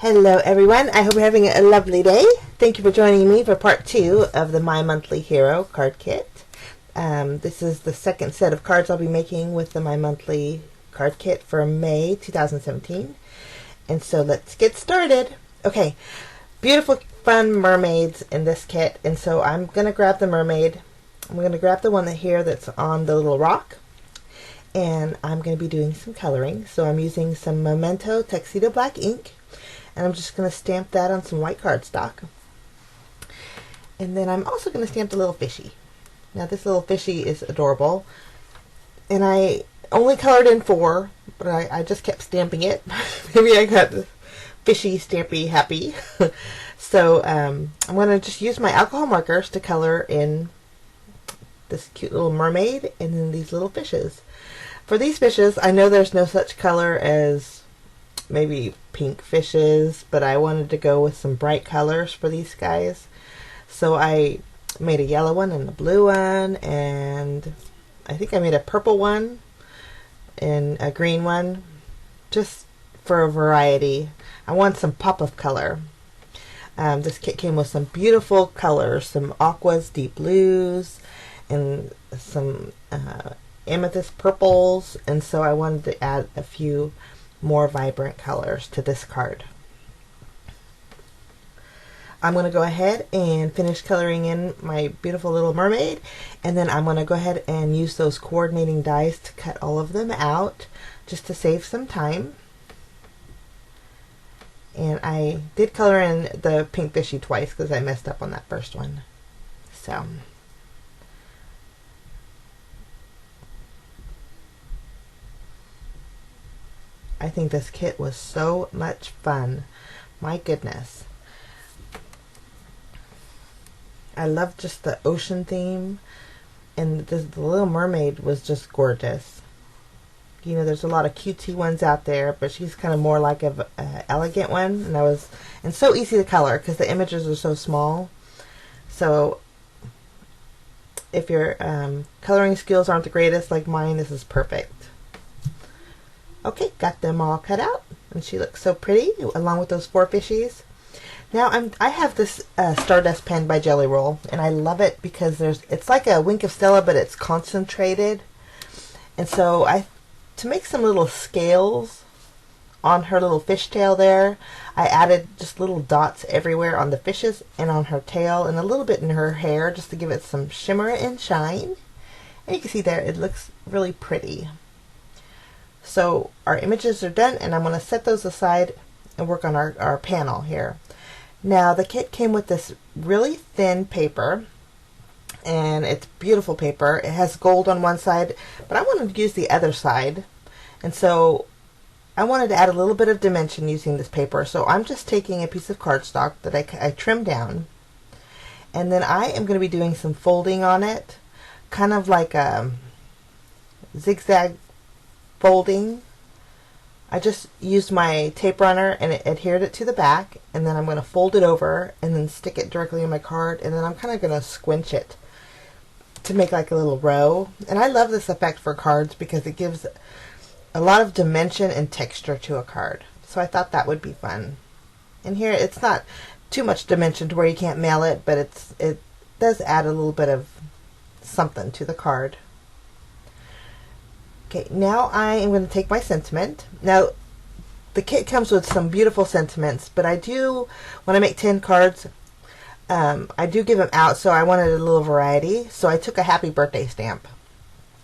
Hello everyone, I hope you're having a lovely day. Thank you for joining me for part 2 of the My Monthly Hero card kit. This is the second set of cards I'll be making with the My Monthly card kit for May 2017. And so let's get started. Okay, beautiful fun mermaids in this kit, and so I'm going to grab the mermaid. I'm going to grab the one here that's on the little rock, and I'm going to be doing some coloring. So I'm using some Memento Tuxedo Black ink, and I'm just going to stamp that on some white cardstock. And then I'm also going to stamp the little fishy. Now this little fishy is adorable, and I only colored in 4, but I just kept stamping it. Maybe I got fishy stampy happy. So I'm going to just use my alcohol markers to color in this cute little mermaid and then these little fishes. For these fishes, I know there's no such color as maybe pink fishes, but I wanted to go with some bright colors for these guys. So I made a yellow one and a blue one, and I think I made a purple one and a green one, just for a variety. I want some pop of color. This kit came with some beautiful colors, some aquas, deep blues, and some amethyst purples, and so I wanted to add a few more vibrant colors to this card. I'm going to go ahead and finish coloring in my beautiful little mermaid, and then I'm going to go ahead and use those coordinating dies to cut all of them out just to save some time. And I did color in the pink fishy twice because I messed up on that first one. So I think this kit was so much fun. My goodness. I love just the ocean theme, and the little mermaid was just gorgeous. You know, there's a lot of cutesy ones out there, but she's kind of more like an elegant one, and so easy to color because the images are so small. So if your coloring skills aren't the greatest like mine, this is perfect. Okay, got them all cut out, and she looks so pretty along with those 4 fishies. Now I have this Stardust pen by Jelly Roll, and I love it because it's like a Wink of Stella, but it's concentrated. And so to make some little scales on her little fishtail there, I added just little dots everywhere on the fishes and on her tail and a little bit in her hair just to give it some shimmer and shine. And you can see there, it looks really pretty. So our images are done, and I'm going to set those aside and work on our panel here. Now the kit came with this really thin paper, and it's beautiful paper. It has gold on one side, but I wanted to use the other side, and so I wanted to add a little bit of dimension using this paper. So I'm just taking a piece of cardstock that I trimmed down, and then I am going to be doing some folding on it, kind of like a zigzag folding. I just used my tape runner and it adhered it to the back, and then I'm going to fold it over and then stick it directly on my card, and then I'm kind of going to squinch it to make like a little row. And I love this effect for cards because it gives a lot of dimension and texture to a card. So I thought that would be fun. And here it's not too much dimension to where you can't mail it, but it does add a little bit of something to the card. Okay, now I am going to take my sentiment. Now, the kit comes with some beautiful sentiments, but I do, when I make 10 cards, I do give them out, so I wanted a little variety. So I took a happy birthday stamp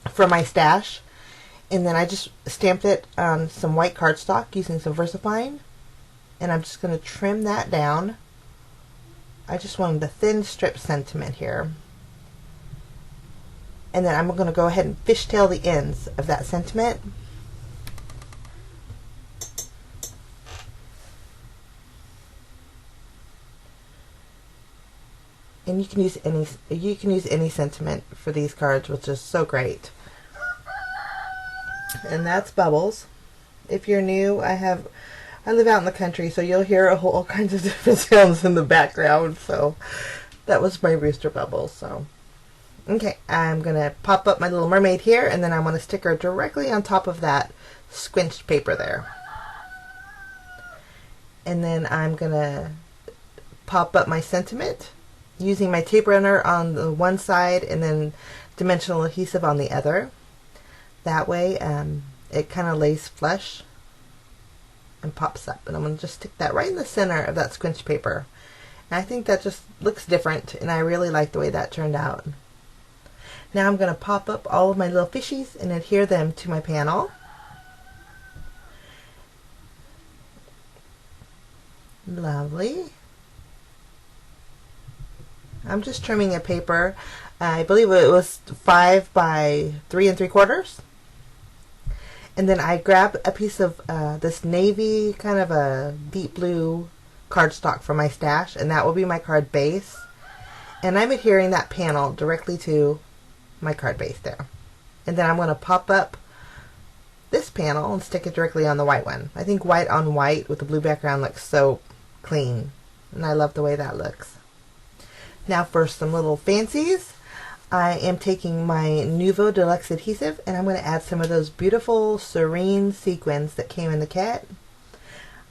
from my stash, and then I just stamped it on some white cardstock using some VersaFine, and I'm just going to trim that down. I just wanted a thin strip sentiment here. And then I'm going to go ahead and fishtail the ends of that sentiment. And you can use any sentiment for these cards, which is so great. And that's Bubbles. If you're new, I live out in the country, so you'll hear all kinds of different sounds in the background. So that was my rooster Bubbles. So okay, I'm going to pop up my little mermaid here, and then I'm going to stick her directly on top of that squinched paper there. And then I'm going to pop up my sentiment using my tape runner on the one side and then dimensional adhesive on the other. That way it kind of lays flush and pops up. And I'm going to just stick that right in the center of that squinch paper. And I think that just looks different, and I really like the way that turned out. Now I'm going to pop up all of my little fishies and adhere them to my panel. Lovely. I'm just trimming a paper. I believe it was 5 by 3 3/4. And then I grab a piece of this navy, kind of a deep blue cardstock from my stash, and that will be my card base. And I'm adhering that panel directly to my card base there. And then I'm going to pop up this panel and stick it directly on the white one. I think white on white with the blue background looks so clean, and I love the way that looks. Now for some little fancies, I am taking my Nuvo Deluxe adhesive, and I'm going to add some of those beautiful serene sequins that came in the kit.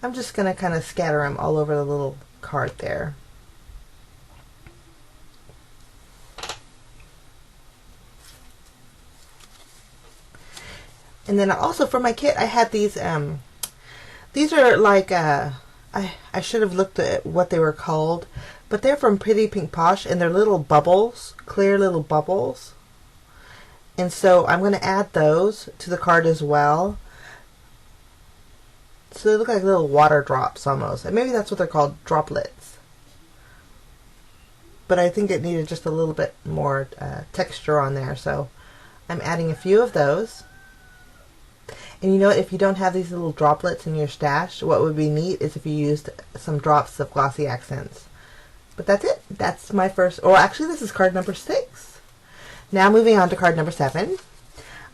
I'm just going to kind of scatter them all over the little card there. And then also for my kit, I had these are like, I should have looked at what they were called, but they're from Pretty Pink Posh, and they're little bubbles, clear little bubbles. And so I'm going to add those to the card as well. So they look like little water drops almost. And maybe that's what they're called, droplets. But I think it needed just a little bit more texture on there, so I'm adding a few of those. And you know what, if you don't have these little droplets in your stash, what would be neat is if you used some drops of glossy accents. But that's it. That's my first, or actually this is card number 6. Now moving on to card number 7.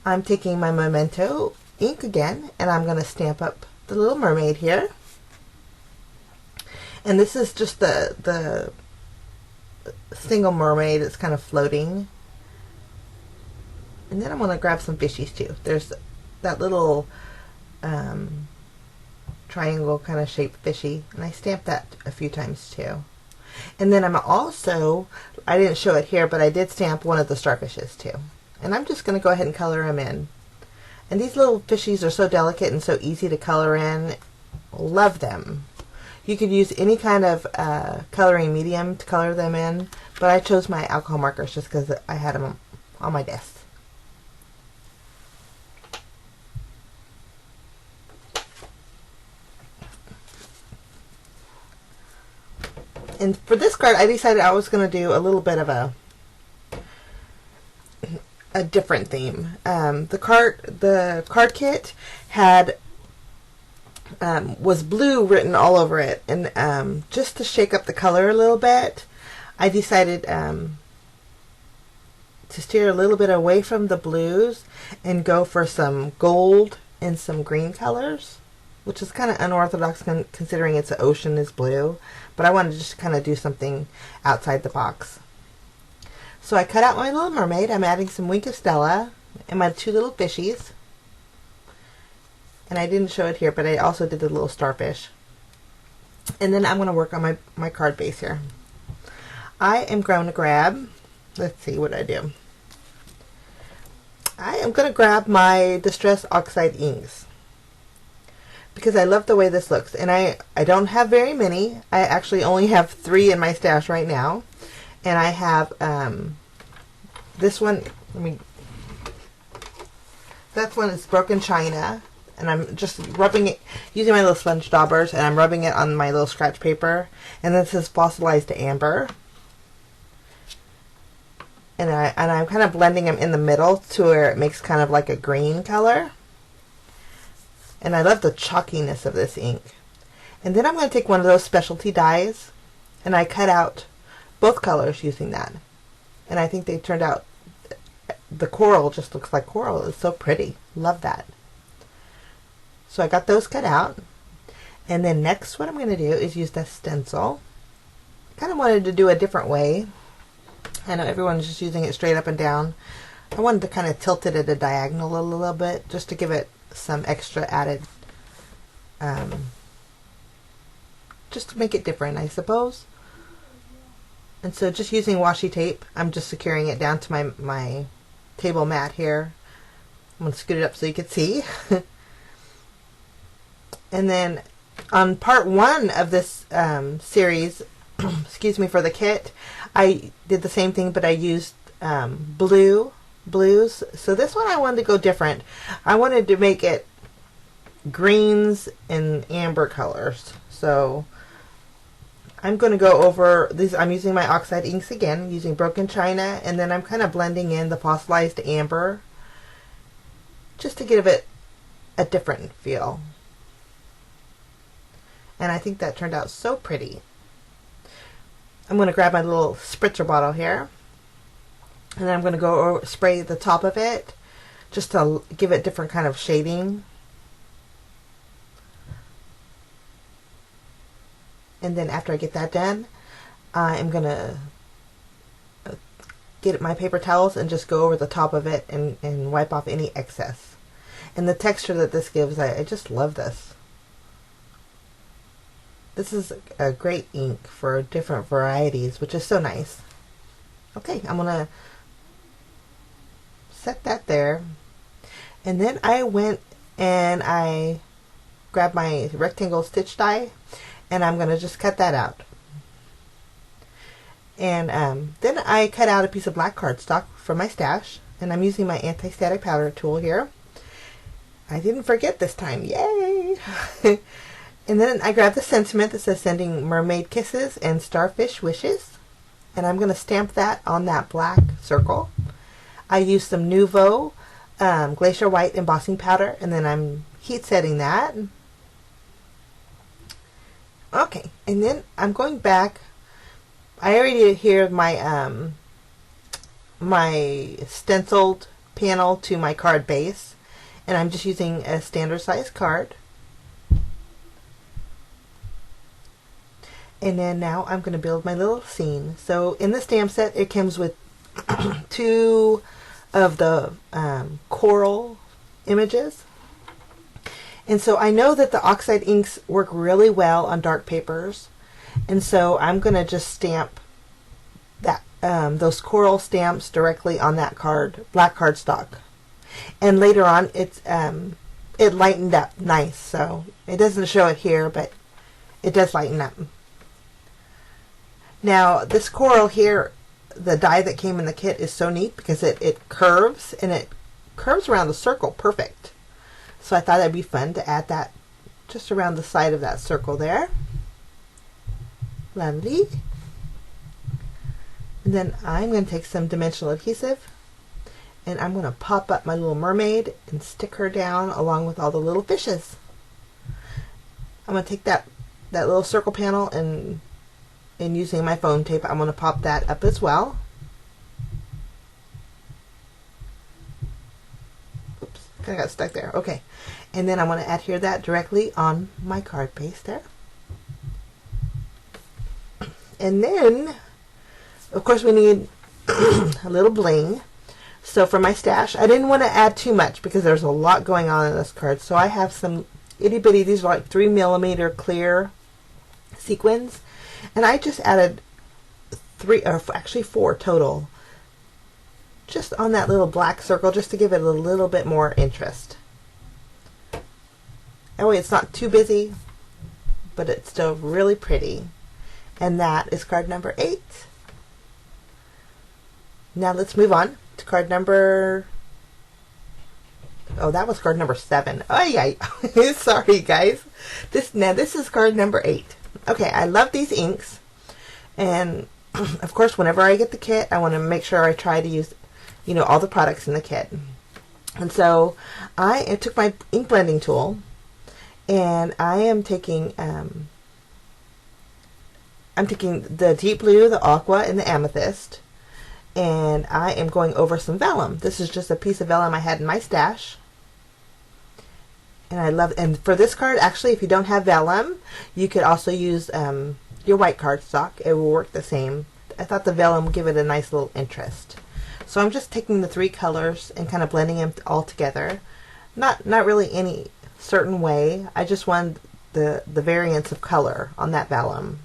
I'm taking my Memento ink again, and I'm going to stamp up the little mermaid here. And this is just the single mermaid. It's kind of floating. And then I'm going to grab some fishies too. There's that little triangle kind of shaped fishy, and I stamped that a few times too. And then I'm also, I didn't show it here, but I did stamp one of the starfishes too. And I'm just going to go ahead and color them in. And these little fishies are so delicate and so easy to color in. Love them. You could use any kind of coloring medium to color them in, but I chose my alcohol markers just because I had them on my desk. And for this card, I decided I was going to do a little bit of a different theme. The card kit had was blue written all over it, and just to shake up the color a little bit, I decided to steer a little bit away from the blues and go for some gold and some green colors, which is kind of unorthodox considering it's the ocean is blue, but I wanted to just kind of do something outside the box. So I cut out my little mermaid. I'm adding some Wink of Stella and my 2 little fishies. And I didn't show it here, but I also did the little starfish. And then I'm going to work on my card base here. I am going to grab, let's see what I do. I am going to grab my Distress Oxide inks, because I love the way this looks. And I don't have very many. I actually only have 3 in my stash right now. And I have this one, that one is Broken China. And I'm just rubbing it, using my little sponge daubers, and I'm rubbing it on my little scratch paper. And this is Fossilized Amber. And I'm kind of blending them in the middle to where it makes kind of like a green color. And I love the chalkiness of this ink. And then I'm going to take one of those specialty dyes, and I cut out both colors using that. And I think they turned out, the coral just looks like coral. It's so pretty. Love that. So I got those cut out. And then next what I'm going to do is use the stencil. Kind of wanted to do a different way. I know everyone's just using it straight up and down. I wanted to kind of tilt it at a diagonal a little bit, just to give it some extra added just to make it different, I suppose. And so just using washi tape, I'm just securing it down to my table mat here. I'm going to scoot it up so you can see. And then on part 1 of this series, excuse me, for the kit, I did the same thing, but I used blues. So this one I wanted to go different. I wanted to make it greens and amber colors. So I'm going to go over these. I'm using my oxide inks again, using broken china, and then I'm kind of blending in the fossilized amber just to give it a different feel. And I think that turned out so pretty. I'm going to grab my little spritzer bottle here, and then I'm going to go over, spray the top of it just to give it different kind of shading. And then after I get that done, I'm going to get my paper towels and just go over the top of it and wipe off any excess. And the texture that this gives, I just love this. This is a great ink for different varieties, which is so nice. Okay, I'm going to set that there. And then I went and I grabbed my rectangle stitch die, and I'm going to just cut that out. And then I cut out a piece of black cardstock from my stash, and I'm using my anti-static powder tool here. I didn't forget this time, yay! And then I grabbed the sentiment that says sending mermaid kisses and starfish wishes, and I'm going to stamp that on that black circle. I used some Nuvo Glacier White embossing powder, and then I'm heat setting that. Okay, and then I'm going back. I already here my my stenciled panel to my card base, and I'm just using a standard size card. And then now I'm going to build my little scene. So in the stamp set, it comes with 2 of the coral images. And so I know that the oxide inks work really well on dark papers. And so I'm going to just stamp that those coral stamps directly on that black cardstock. And later on, it lightened up nice. So it doesn't show it here, but it does lighten up. Now, this coral here, the die that came in the kit is so neat because it curves, and it curves around the circle perfect. So I thought it'd be fun to add that just around the side of that circle there. Lovely. And then I'm going to take some dimensional adhesive, and I'm going to pop up my little mermaid and stick her down along with all the little fishes. I'm going to take that little circle panel and using my foam tape, I'm going to pop that up as well. Oops, kind of got stuck there. Okay, and then I want to adhere that directly on my card base there. And then, of course, we need a little bling. So for my stash, I didn't want to add too much because there's a lot going on in this card. So I have some itty bitty, these are like 3mm clear sequins. And I just added 3, or actually 4 total, just on that little black circle, just to give it a little bit more interest. That way it's not too busy, but it's still really pretty. And that is card number 8. Now let's move on to card number... Oh, that was card number 7. Oh yeah, sorry guys. This is card number 8. Okay, I love these inks, and of course whenever I get the kit, I want to make sure I try to use, all the products in the kit. And so I took my ink blending tool, and I am taking I'm taking the deep blue, the aqua, and the amethyst, and I am going over some vellum. This is just a piece of vellum I had in my stash. And I love, and for this card, actually, if you don't have vellum, you could also use your white cardstock. It will work the same. I thought the vellum would give it a nice little interest. So I'm just taking the 3 colors and kind of blending them all together. Not really any certain way. I just wanted the variants of color on that vellum.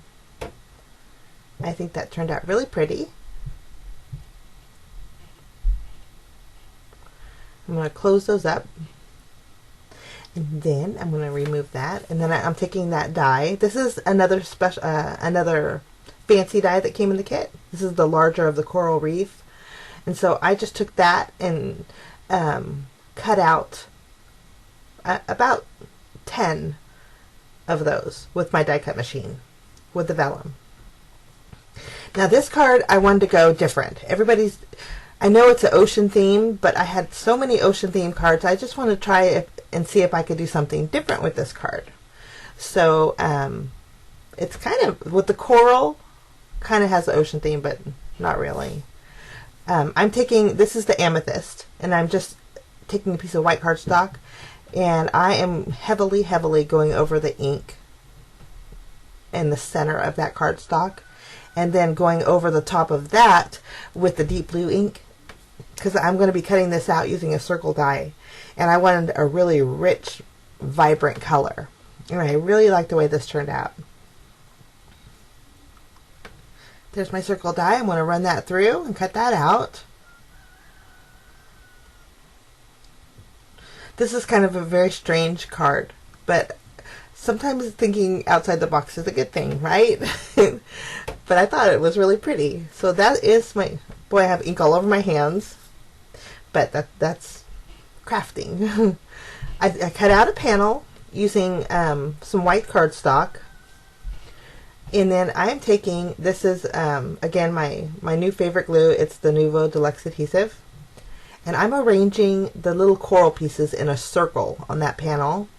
I think that turned out really pretty. I'm going to close those up. And then I'm going to remove that. And then I'm taking that die. This is another special, another fancy die that came in the kit. This is the larger of the coral reef. And so I just took that and cut out about 10 of those with my die cut machine with the vellum. Now this card I wanted to go different. I know it's an ocean theme, but I had so many ocean theme cards. I just want to try it and see if I could do something different with this card. So it's kind of, with the coral, kind of has the ocean theme, but not really. I'm taking, this is the amethyst, and I'm just taking a piece of white cardstock, and I am heavily going over the ink in the center of that cardstock, and then going over the top of that with the deep blue ink, because I'm going to be cutting this out using a circle die, and I wanted a really rich, vibrant color, and I really like the way this turned out. There's my circle die. I'm going to run that through and cut that out. This is kind of a very strange card, but sometimes thinking outside the box is a good thing, right? But I thought it was really pretty. So that is my, boy, I have ink all over my hands, but that's crafting. I cut out a panel using some white cardstock. And then I'm taking, this is, again, my new favorite glue. It's the Nuvo Deluxe Adhesive. And I'm arranging the little coral pieces in a circle on that panel,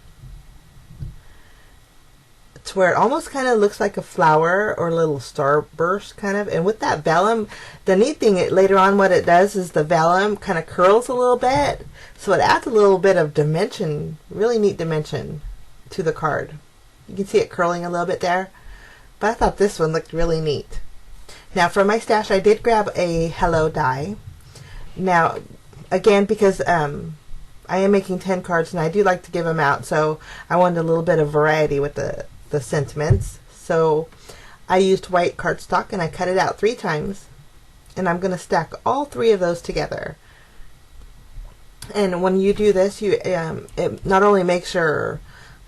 to where it almost kind of looks like a flower or a little starburst kind of. And with that vellum, the neat thing, later on what it does is the vellum kind of curls a little bit. So it adds a little bit of dimension, really neat dimension to the card. You can see it curling a little bit there. But I thought this one looked really neat. Now from my stash, I did grab a Hello die. Now, again, because I am making 10 cards and I do like to give them out, so I wanted a little bit of variety with the sentiments. So I used white cardstock and I cut it out 3 times. And I'm going to stack all 3 of those together. And when you do this, it not only makes your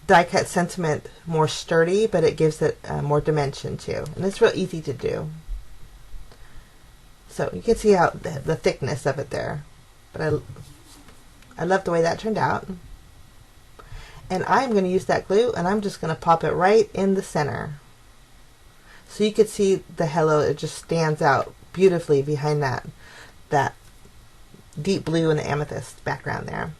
die cut sentiment more sturdy, but it gives it more dimension too, and it's real easy to do. So you can see how the thickness of it there, but I love the way that turned out. And I'm going to use that glue, and I'm just going to pop it right in the center, so you could see the hello. It just stands out beautifully behind that deep blue and the amethyst background there.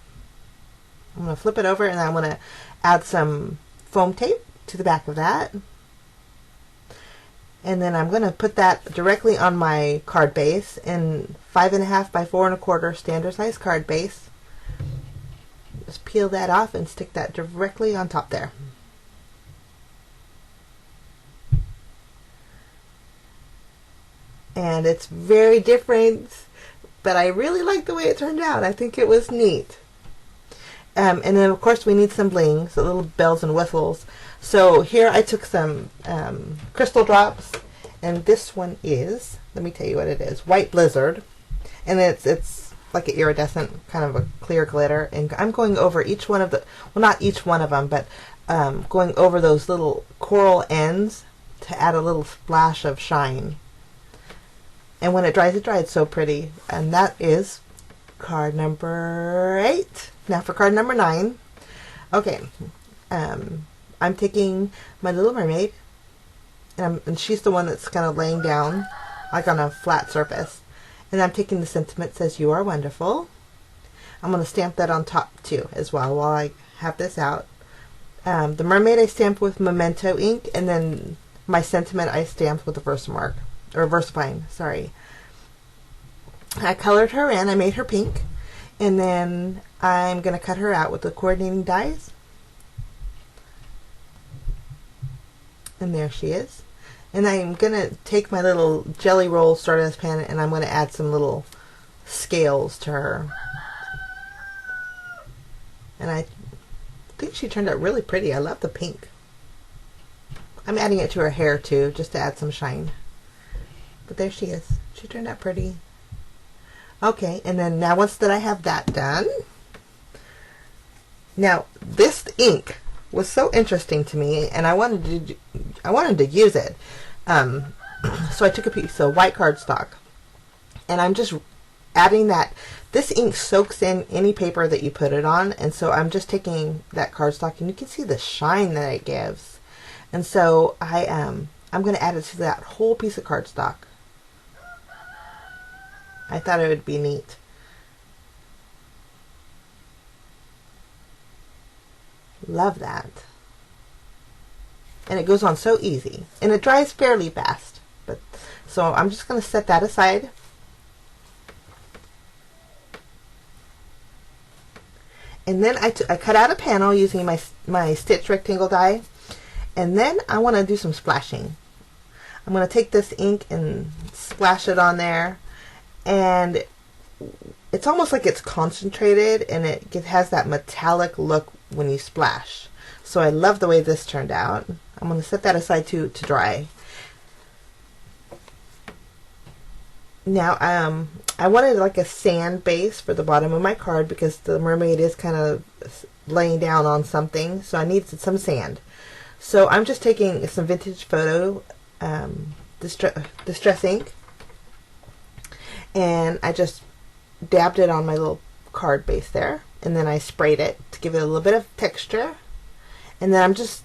I'm going to flip it over, and I'm going to add some foam tape to the back of that. And then I'm going to put that directly on my card base in 5.5 by 4.25 standard size card base. Just peel that off and stick that directly on top there. And it's very different, but I really like the way it turned out. I think it was neat. And then of course we need some bling, so little bells and whistles. So here I took some crystal drops, and this one is, let me tell you what it is, White Blizzard, and it's like an iridescent kind of a clear glitter. And I'm going over each one of the, well, not each one of them, but going over those little coral ends to add a little splash of shine. And when it dries so pretty. And that is card number 8. Now for card number 9. Okay, I'm taking my little mermaid, and she's the one that's kind of laying down like on a flat surface. And I'm taking the sentiment that says, "You are wonderful." I'm going to stamp that on top too as well while I have this out. The mermaid I stamped with Memento ink, and then my sentiment I stamped with a Versamark, or Versapine, sorry. I colored her in, I made her pink, and then I'm going to cut her out with the coordinating dies. And there she is. And I'm going to take my little jelly roll Stardust pen, and I'm going to add some little scales to her. And I think she turned out really pretty. I love the pink. I'm adding it to her hair too, just to add some shine. But there she is. She turned out pretty. Okay, and then now once that I have that done, now this ink was so interesting to me, and I wanted to use it. So I took a piece of white cardstock, and I'm just adding that. This ink soaks in any paper that you put it on, and so I'm just taking that cardstock, and you can see the shine that it gives. And so I'm going to add it to that whole piece of cardstock. I thought it would be neat. Love that. And it goes on so easy, and it dries fairly fast. But so I'm just going to set that aside. And then I cut out a panel using my stitch rectangle die, and then I want to do some splashing. I'm going to take this ink and splash it on there, and it's almost like it's concentrated, and it has that metallic look when you splash. So I love the way this turned out. I'm going to set that aside to dry. Now I wanted like a sand base for the bottom of my card because the mermaid is kind of laying down on something, so I needed some sand. So I'm just taking some vintage photo distress ink, and I just dabbed it on my little card base there, and then I sprayed it to give it a little bit of texture. And then I'm just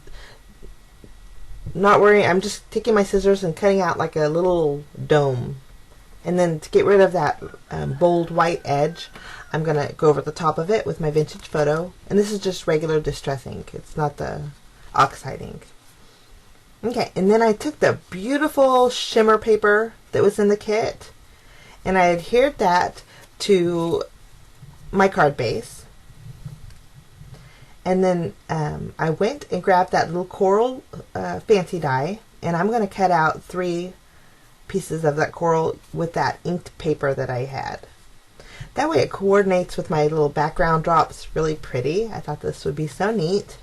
not worrying, I'm just taking my scissors and cutting out like a little dome. And then to get rid of that bold white edge, I'm going to go over the top of it with my vintage photo. And this is just regular distress ink. It's not the oxide ink. Okay, and then I took the beautiful shimmer paper that was in the kit, and I adhered that to my card base. And then I went and grabbed that little coral fancy die, and I'm going to cut out 3 pieces of that coral with that inked paper that I had. That way it coordinates with my little background drops really pretty. I thought this would be so neat.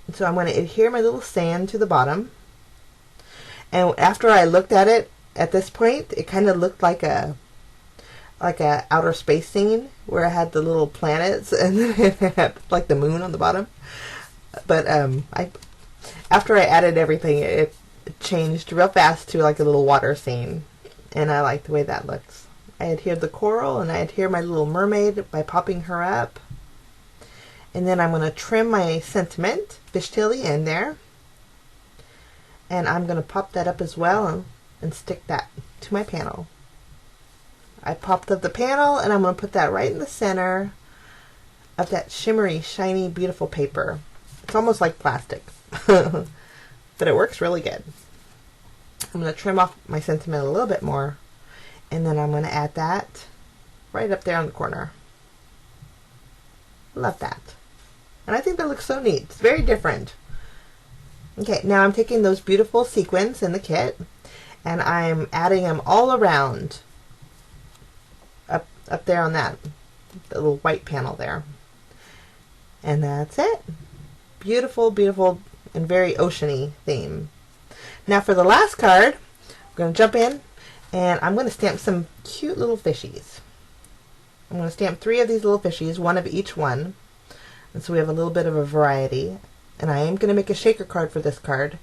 And so I'm going to adhere my little sand to the bottom. And after I looked at it, at this point, it kind of looked like a outer space scene where I had the little planets and then it had like the moon on the bottom. But after I added everything, it changed real fast to like a little water scene, and I like the way that looks. I adhered the coral, and I adhere my little mermaid by popping her up. And then I'm going to trim my sentiment fish till the end there, and I'm going to pop that up as well and stick that to my panel. I popped up the panel, and I'm going to put that right in the center of that shimmery, shiny, beautiful paper. It's almost like plastic, but it works really good. I'm going to trim off my sentiment a little bit more, and then I'm going to add that right up there on the corner. Love that. And I think that looks so neat. It's very different. Okay, now I'm taking those beautiful sequins in the kit, and I'm adding them all around up there on the little white panel there. And that's it. Beautiful, beautiful, and very oceany theme. Now for the last card, I'm going to jump in, and I'm going to stamp some cute little fishies. I'm going to stamp 3 of these little fishies, 1 of each one. And so we have a little bit of a variety. And I am going to make a shaker card for this card.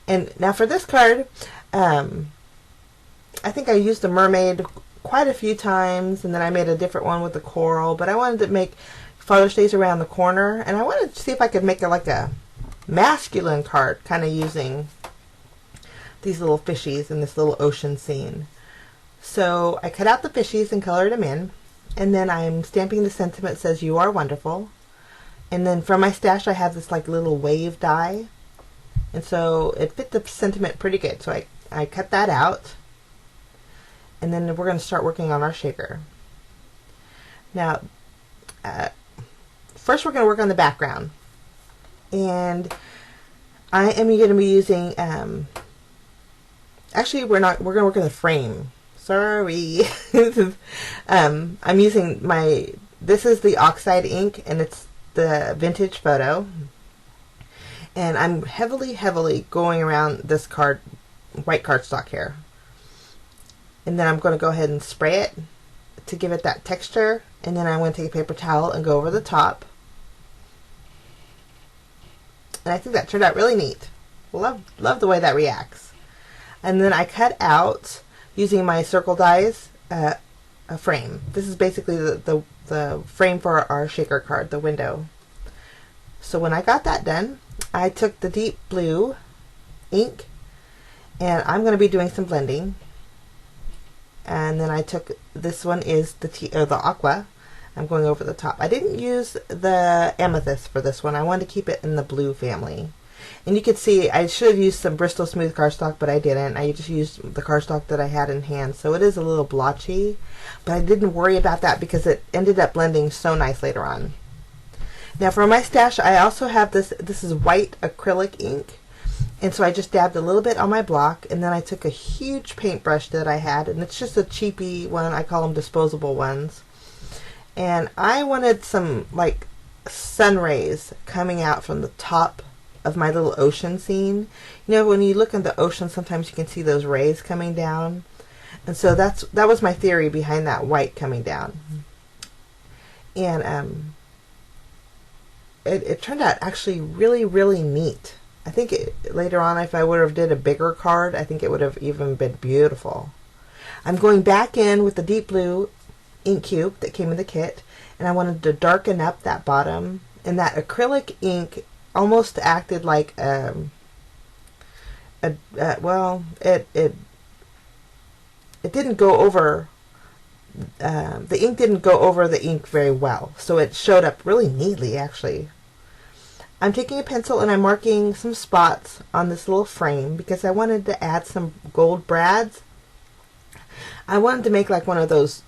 And now for this card, I think I used the mermaid quite a few times, and then I made a different one with the coral, but I wanted to make Father's Day's around the corner, and I wanted to see if I could make it like a masculine card, kind of using these little fishies in this little ocean scene. So I cut out the fishies and colored them in, and then I'm stamping the sentiment that says "You are wonderful." And then from my stash I have this like little wave die, and so it fit the sentiment pretty good, so I cut that out. And then we're going to start working on our shaker. Now, first we're going to work on the background. And I am going to be using, actually we're going to work on the frame. Sorry. I'm using this is the oxide ink, and it's the vintage photo. And I'm heavily going around this white cardstock here. And then I'm going to go ahead and spray it to give it that texture. And then I'm going to take a paper towel and go over the top. And I think that turned out really neat. Love the way that reacts. And then I cut out, using my circle dies, a frame. This is basically the frame for our shaker card, the window. So when I got that done, I took the deep blue ink, and I'm going to be doing some blending. And then I took, this one is the aqua. I'm going over the top. I didn't use the amethyst for this one. I wanted to keep it in the blue family. And you can see I should have used some Bristol Smooth cardstock, but I didn't. I just used the cardstock that I had in hand. So it is a little blotchy, but I didn't worry about that because it ended up blending so nice later on. Now for my stash, I also have this is white acrylic ink. And so I just dabbed a little bit on my block, and then I took a huge paintbrush that I had, and it's just a cheapy one. I call them disposable ones. And I wanted some like sun rays coming out from the top of my little ocean scene. You know, when you look at the ocean, sometimes you can see those rays coming down. And so that was my theory behind that white coming down. And it turned out actually really neat. I think later on, if I would have did a bigger card, I think it would have even been beautiful. I'm going back in with the deep blue ink cube that came in the kit, and I wanted to darken up that bottom. And that acrylic ink almost acted like well, it didn't go over. The ink didn't go over the ink very well, so it showed up really neatly actually. I'm taking a pencil and I'm marking some spots on this little frame because I wanted to add some gold brads. I wanted to make like one of those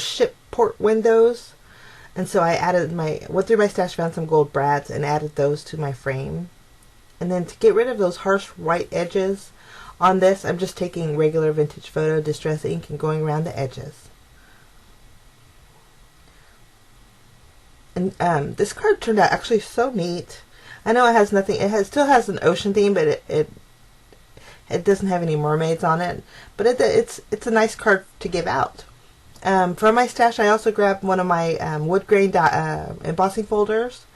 ship port windows, and so I went through my stash, found some gold brads, and added those to my frame. And then to get rid of those harsh white edges on this, I'm just taking regular vintage photo distress ink and going around the edges. And this card turned out actually so neat. I know it has nothing. Still has an ocean theme, but it doesn't have any mermaids on it. But it's a nice card to give out. For my stash, I also grabbed one of my wood grain embossing folders,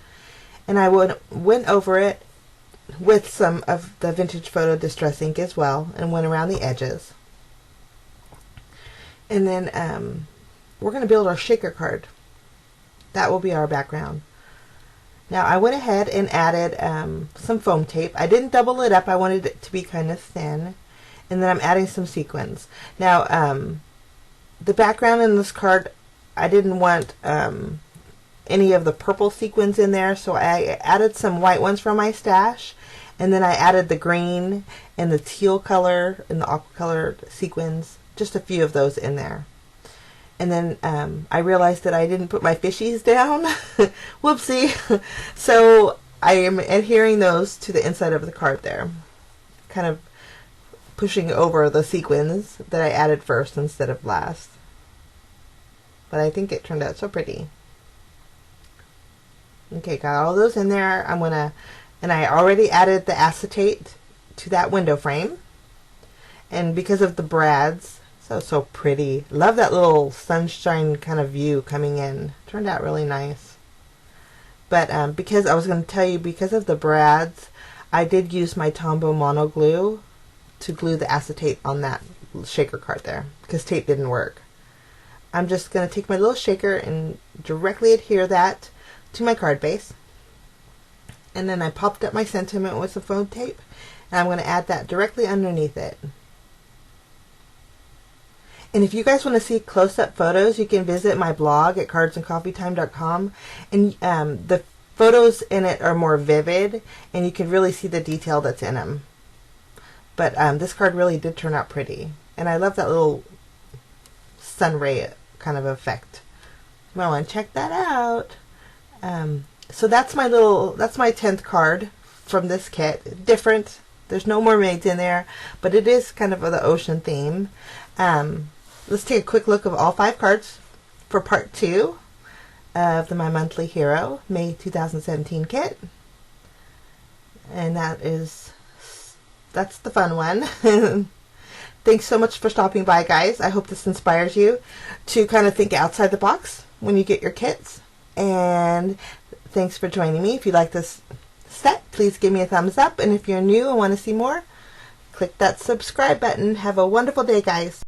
and I went over it with some of the vintage photo distress ink as well, and went around the edges. And then we're going to build our shaker card. That will be our background. Now I went ahead and added some foam tape. I didn't double it up. I wanted it to be kind of thin. And then I'm adding some sequins. Now the background in this card, I didn't want any of the purple sequins in there, so I added some white ones from my stash. And then I added the green and the teal color and the aqua colored sequins. Just a few of those in there. And then I realized that I didn't put my fishies down. Whoopsie. So I am adhering those to the inside of the card there. Kind of pushing over the sequins that I added first instead of last. But I think it turned out so pretty. Okay, got all those in there. And I already added the acetate to that window frame. And because of the brads, so pretty. Love that little sunshine kind of view coming in. Turned out really nice. But because I was going to tell you, because of the brads, I did use my Tombow mono glue to glue the acetate on that shaker card there, because tape didn't work. I'm just going to take my little shaker and directly adhere that to my card base. And then I popped up my sentiment with some foam tape, and I'm going to add that directly underneath it. And if you guys want to see close-up photos, you can visit my blog at cardsandcoffeetime.com. And the photos in it are more vivid, and you can really see the detail that's in them. But this card really did turn out pretty. And I love that little sun ray kind of effect. You might want to check that out. So that's my 10th card from this kit. Different. There's no mermaids in there, but it is kind of the ocean theme. Let's take a quick look of all 5 cards for part 2 of the My Monthly Hero May 2017 kit. And that's the fun one. Thanks so much for stopping by, guys. I hope this inspires you to kind of think outside the box when you get your kits. And thanks for joining me. If you like this set, please give me a thumbs up. And if you're new and want to see more, click that subscribe button. Have a wonderful day, guys.